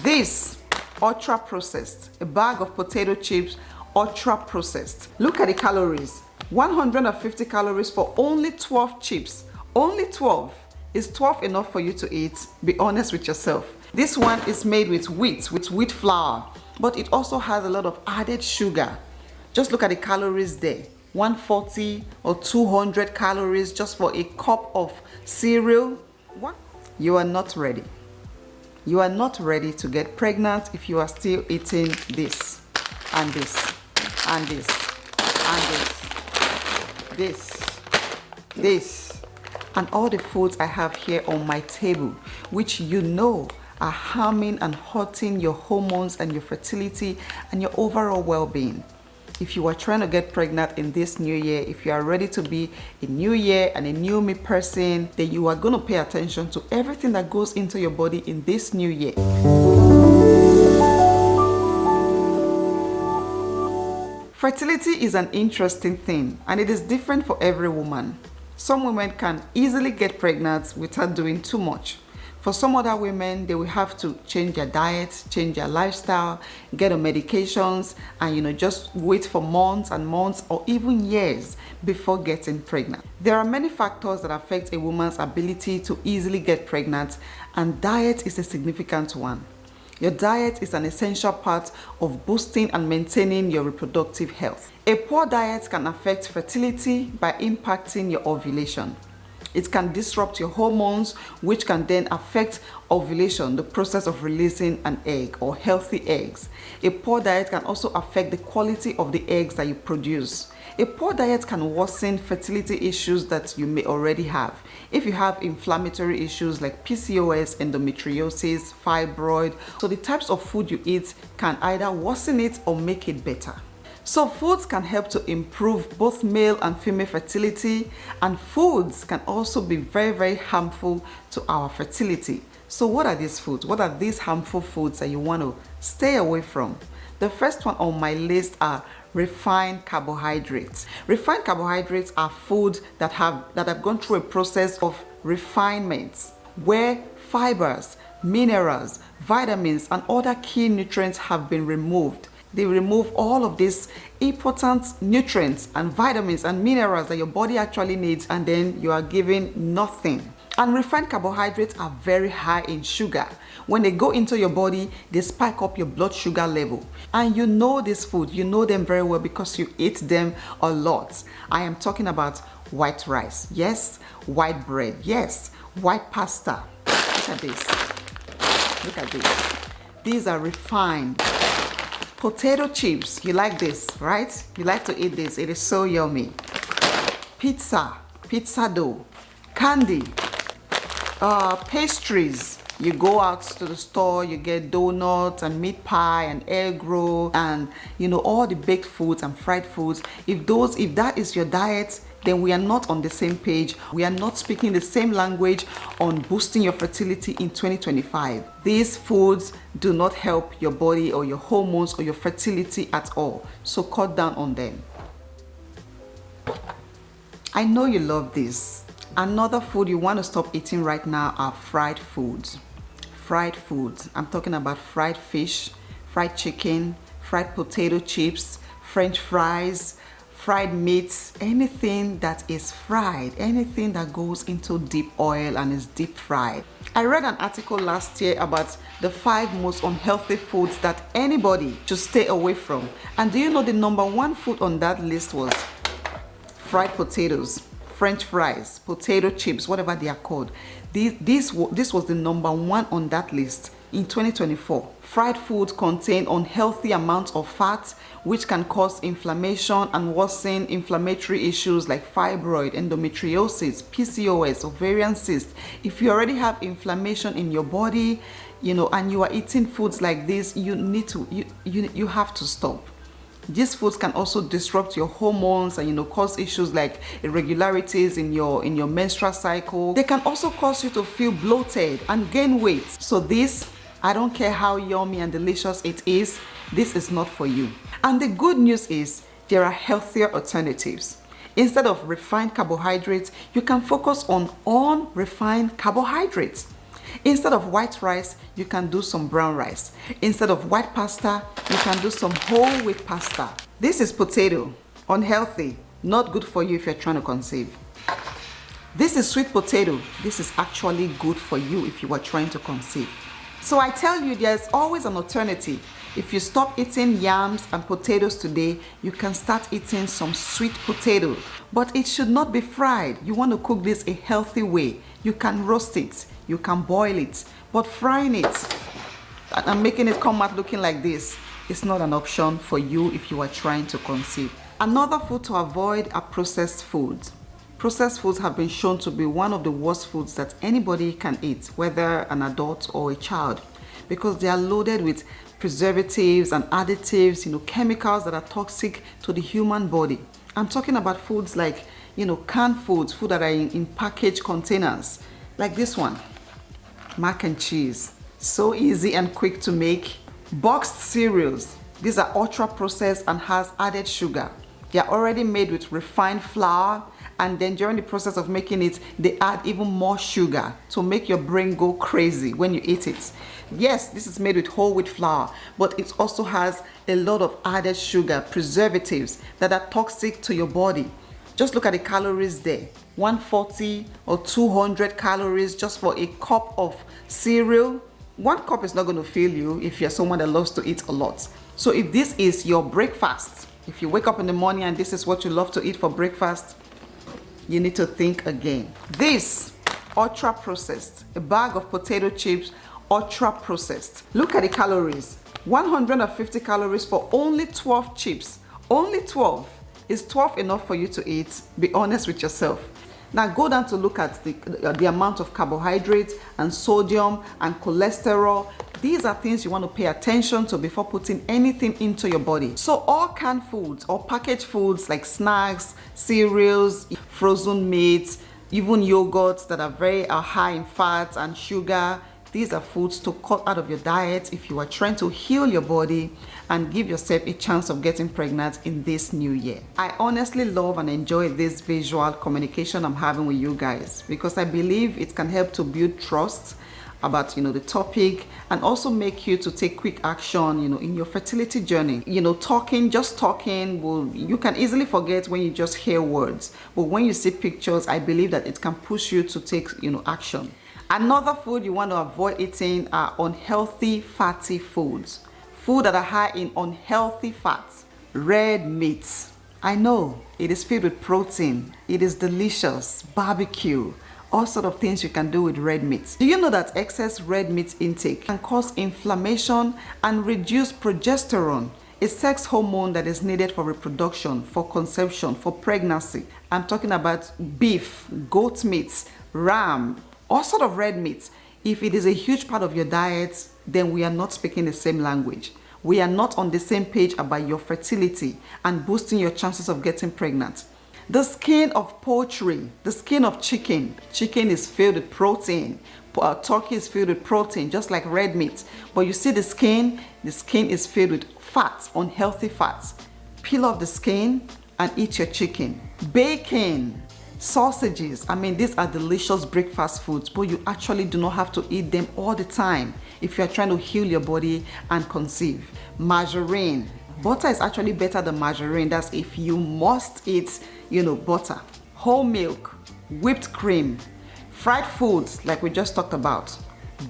This ultra processed, a bag of potato chips, ultra processed. Look at the calories. 150 calories for only 12 chips. Only 12. Is 12 enough for you to eat? Be honest with yourself. This one is made with wheat flour, but it also has a lot of added sugar. Just look at the calories there. 140 or 200 calories just for a cup of cereal. What? You are not ready. You are not ready to get pregnant if you are still eating this and this and this and this and all the foods I have here on my table, which you know are harming and hurting your hormones and your fertility and your overall well-being. If you are trying to get pregnant in this new year, if you are ready to be a new year and a new me person, then you are going to pay attention to everything that goes into your body in this new year. Fertility is an interesting thing, and it is different for every woman. Some women can easily get pregnant without doing too much. For some other women, they will have to change their diet, change their lifestyle, get on medications, and just wait for months and months or even years before getting pregnant. There are many factors that affect a woman's ability to easily get pregnant, and diet is a significant one. Your diet is an essential part of boosting and maintaining your reproductive health. A poor diet can affect fertility by impacting your ovulation. It can disrupt your hormones, which can then affect ovulation, the process of releasing an egg or healthy eggs. A poor diet can also affect the quality of the eggs that you produce. A poor diet can worsen fertility issues that you may already have. If you have inflammatory issues like PCOS, endometriosis, fibroid, so the types of food you eat can either worsen it or make it better. So foods can help to improve both male and female fertility, and foods can also be very, very harmful to our fertility. So what are these foods? What are these harmful foods that you want to stay away from? The first one on my list are refined carbohydrates. Refined carbohydrates are foods that have gone through a process of refinement, where fibers, minerals, vitamins, and other key nutrients have been removed. They remove all of these important nutrients and vitamins and minerals that your body actually needs, and then you are given nothing. And refined carbohydrates are very high in sugar. When they go into your body, they spike up your blood sugar level. And you know this food, you know them very well because you eat them a lot. I am talking about white rice, yes, white bread, yes, white pasta. Look at this. Look at this. These are refined. Potato chips, you like this, right? You like to eat this, it is so yummy. Pizza dough, candy, pastries. You go out to the store, you get donuts and meat pie and egg roll and all the baked foods and fried foods. If that is your diet, then we are not on the same page. We are not speaking the same language on boosting your fertility in 2025. These foods do not help your body or your hormones or your fertility at all. So cut down on them. I know you love this. Another food you want to stop eating right now are fried foods. Fried foods. I'm talking about fried fish, fried chicken, fried potato chips, French fries, fried meats, anything that is fried, anything that goes into deep oil and is deep fried. I read an article last year about the 5 most unhealthy foods that anybody should stay away from. And do you know the number 1 food on that list was fried potatoes, French fries, potato chips, whatever they are called. This was the number 1 on that list in 2024. Fried foods contain unhealthy amounts of fat, which can cause inflammation and worsen inflammatory issues like fibroid, endometriosis, PCOS, ovarian cyst. If you already have inflammation in your body, and you are eating foods like this, you have to stop. These foods can also disrupt your hormones and cause issues like irregularities in your menstrual cycle. They can also cause you to feel bloated and gain weight. So this, I don't care how yummy and delicious it is, this is not for you. And the good news is there are healthier alternatives. Instead of refined carbohydrates, you can focus on unrefined carbohydrates. Instead of white rice, you can do some brown rice. Instead of white pasta, you can do some whole wheat pasta. This is potato, unhealthy, not good for you if you're trying to conceive. This is sweet potato. This is actually good for you if you are trying to conceive. So I tell you, there's always an alternative. If you stop eating yams and potatoes today, you can start eating some sweet potato. But it should not be fried. You want to cook this a healthy way. You can roast it, you can boil it, but frying it and making it come out looking like this is not an option for you if you are trying to conceive. Another food to avoid are processed foods. Processed foods have been shown to be one of the worst foods that anybody can eat, whether an adult or a child, because they are loaded with preservatives and additives, chemicals that are toxic to the human body. I'm talking about foods like, canned foods, food that are in packaged containers, like this one, mac and cheese. So easy and quick to make. Boxed cereals. These are ultra processed and has added sugar. They are already made with refined flour, and then during the process of making it, they add even more sugar to make your brain go crazy when you eat it. Yes, this is made with whole wheat flour, but it also has a lot of added sugar, preservatives that are toxic to your body. Just look at the calories there. 140 or 200 calories just for a cup of cereal. One cup is not going to fill you if you're someone that loves to eat a lot. So if this is your breakfast, if you wake up in the morning and this is what you love to eat for breakfast, you need to think again. This, ultra processed, a bag of potato chips, ultra processed. Look at the calories. 150 calories for only 12 chips. Only 12. Is 12 enough for you to eat? Be honest with yourself. Now go down to look at the amount of carbohydrates and sodium and cholesterol. These are things you want to pay attention to before putting anything into your body. So all canned foods or packaged foods like snacks, cereals, frozen meats, even yogurts that are very high in fat and sugar, these are foods to cut out of your diet if you are trying to heal your body and give yourself a chance of getting pregnant in this new year. I honestly love and enjoy this visual communication I'm having with you guys because I believe it can help to build trust about the topic and also make you to take quick action in your fertility journey. Just talking you can easily forget when you just hear words, but when you see pictures, I believe that it can push you to take action. Another food you want to avoid eating are unhealthy fatty foods. Food that are high in unhealthy fats. Red meats. I know it is filled with protein. It is delicious. Barbecue. All sort of things you can do with red meat. Do you know that excess red meat intake can cause inflammation and reduce progesterone, a sex hormone that is needed for reproduction, for conception, for pregnancy? I'm talking about beef, goat meat, ram, all sort of red meat. If it is a huge part of your diet, then we are not speaking the same language. We are not on the same page about your fertility and boosting your chances of getting pregnant. The skin of poultry, the skin of chicken. Chicken is filled with protein. Turkey is filled with protein, just like red meat. But you see the skin is filled with fats, unhealthy fats. Peel off the skin and eat your chicken. Bacon, sausages, these are delicious breakfast foods, but you actually do not have to eat them all the time if you are trying to heal your body and conceive. Margarine. Butter is actually better than margarine. That's if you must eat, butter. Whole milk, whipped cream, fried foods like we just talked about,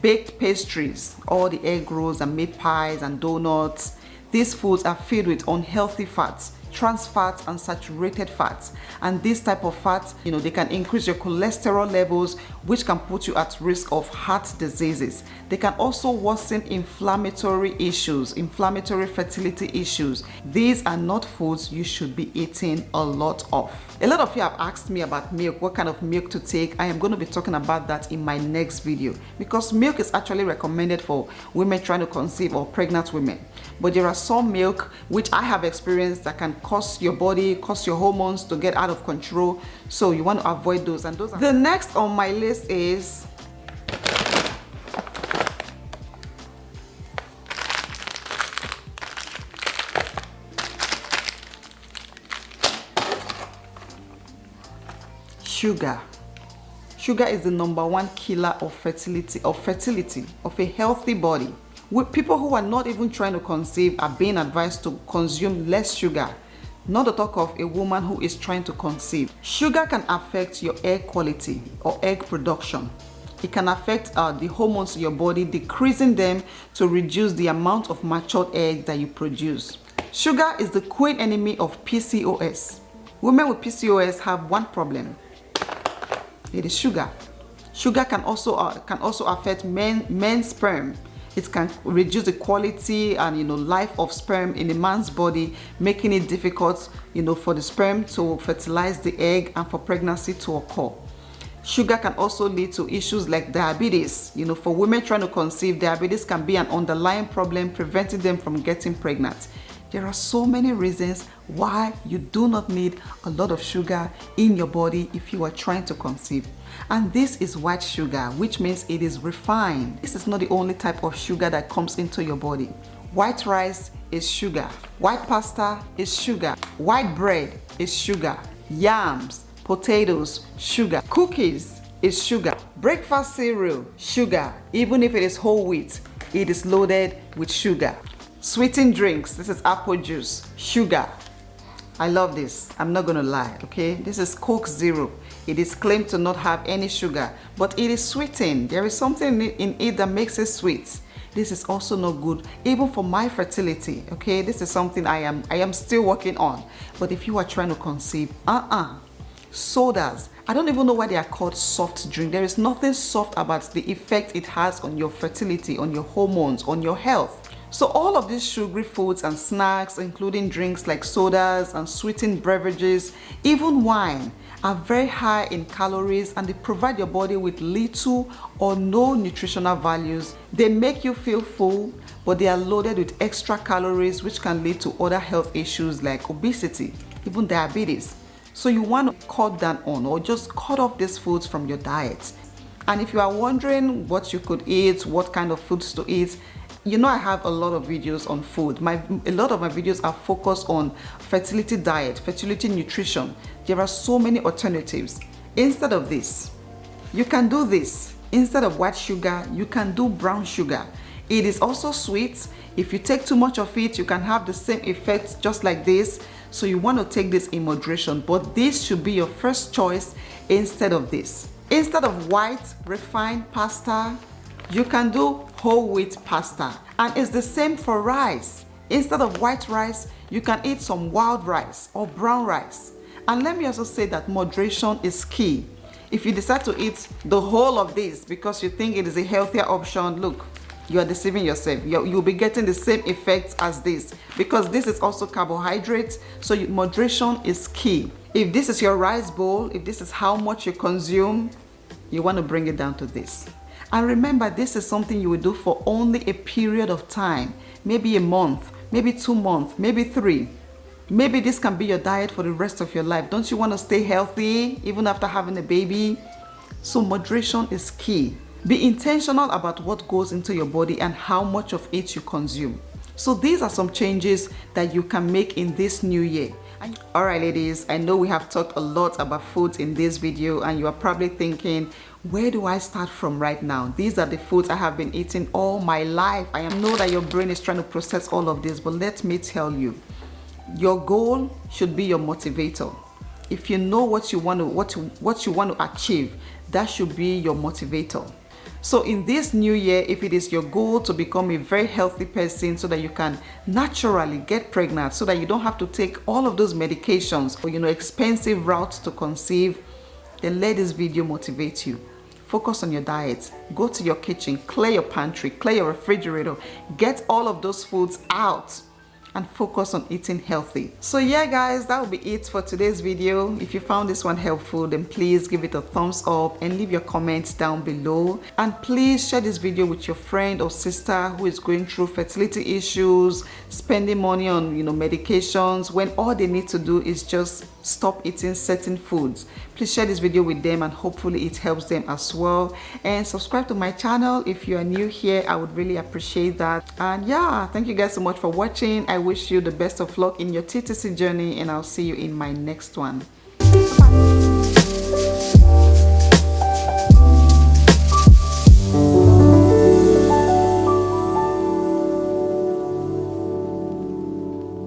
baked pastries, all the egg rolls and meat pies and donuts. These foods are filled with unhealthy fats, trans fats and saturated fats, and this type of fats they can increase your cholesterol levels, which can put you at risk of heart diseases. They can also worsen inflammatory issues, inflammatory fertility issues. These are not foods you should be eating a lot of. A lot of you have asked me about milk, what kind of milk to take. I am going to be talking about that in my next video because milk is actually recommended for women trying to conceive or pregnant women. But there are some milk which I have experienced that can cause your body, cause your hormones to get out of control. So you want to avoid those. And those are the next on my list is sugar. Sugar is the #1 killer of fertility, of a healthy body. With people who are not even trying to conceive are being advised to consume less sugar, not to talk of a woman who is trying to conceive. Sugar can affect your egg quality or egg production. It can affect the hormones in your body, decreasing them to reduce the amount of matured egg that you produce. Sugar is the queen enemy of PCOS. Women with PCOS have one problem. It is sugar. Sugar can also affect men's sperm. It can reduce the quality and life of sperm in a man's body, making it difficult for the sperm to fertilize the egg and for pregnancy to occur. Sugar can also lead to issues like diabetes. For women trying to conceive, diabetes can be an underlying problem preventing them from getting pregnant. There are so many reasons why you do not need a lot of sugar in your body if you are trying to conceive. And this is white sugar, which means it is refined. This is not the only type of sugar that comes into your body. White rice is sugar. White pasta is sugar. White bread is sugar. Yams, potatoes, sugar. Cookies is sugar. Breakfast cereal, sugar. Even if it is whole wheat, it is loaded with sugar. Sweetened drinks, this is apple juice, sugar. I love this, I'm not gonna lie, okay? This is Coke Zero. It is claimed to not have any sugar, but it is sweetened. There is something in it that makes it sweet. This is also not good, even for my fertility, okay? This is something I am still working on. But if you are trying to conceive, sodas, I don't even know why they are called soft drink. There is nothing soft about the effect it has on your fertility, on your hormones, on your health. So all of these sugary foods and snacks, including drinks like sodas and sweetened beverages, even wine, are very high in calories and they provide your body with little or no nutritional values. They make you feel full, but they are loaded with extra calories which can lead to other health issues like obesity, even diabetes. So you want to cut down on or just cut off these foods from your diet. And if you are wondering what you could eat, what kind of foods to eat, I have a lot of videos on food. A lot of my videos are focused on fertility diet, fertility nutrition. There are so many alternatives. Instead of this, you can do this. Instead of white sugar, you can do brown sugar. It is also sweet. If you take too much of it, you can have the same effect just like this. So you want to take this in moderation, but this should be your first choice instead of this. Instead of white refined pasta, you can do whole wheat pasta, and it's the same for rice. Instead of white rice, you can eat some wild rice or brown rice. And let me also say that moderation is key. If you decide to eat the whole of this because you think it is a healthier option, look, you are deceiving yourself. You'll be getting the same effects as this because this is also carbohydrates. So moderation is key. If this is your rice bowl, if this is how much you consume, you want to bring it down to this. And remember, this is something you will do for only a period of time, maybe a month, maybe 2 months, maybe 3. Maybe this can be your diet for the rest of your life. Don't you want to stay healthy even after having a baby? So moderation is key. Be intentional about what goes into your body and how much of it you consume. So these are some changes that you can make in this new year. Alright ladies, I know we have talked a lot about foods in this video and you are probably thinking, where do I start from right now? These are the foods I have been eating all my life. I know that your brain is trying to process all of this, but let me tell you, your goal should be your motivator. If you know what you want to achieve, that should be your motivator. So in this new year, if it is your goal to become a very healthy person so that you can naturally get pregnant, so that you don't have to take all of those medications or expensive routes to conceive, then let this video motivate you. Focus on your diet. Go to your kitchen, clear your pantry, clear your refrigerator, get all of those foods out and focus on eating healthy. So yeah guys, that will be it for today's video. If you found this one helpful, then please give it a thumbs up and leave your comments down below. And please share this video with your friend or sister who is going through fertility issues, spending money on medications, when all they need to do is just stop eating certain foods. Please share this video with them and hopefully it helps them as well. And subscribe to my channel if you are new here. I would really appreciate that. And yeah, thank you guys so much for watching. I wish you the best of luck in your TTC journey and I'll see you in my next one.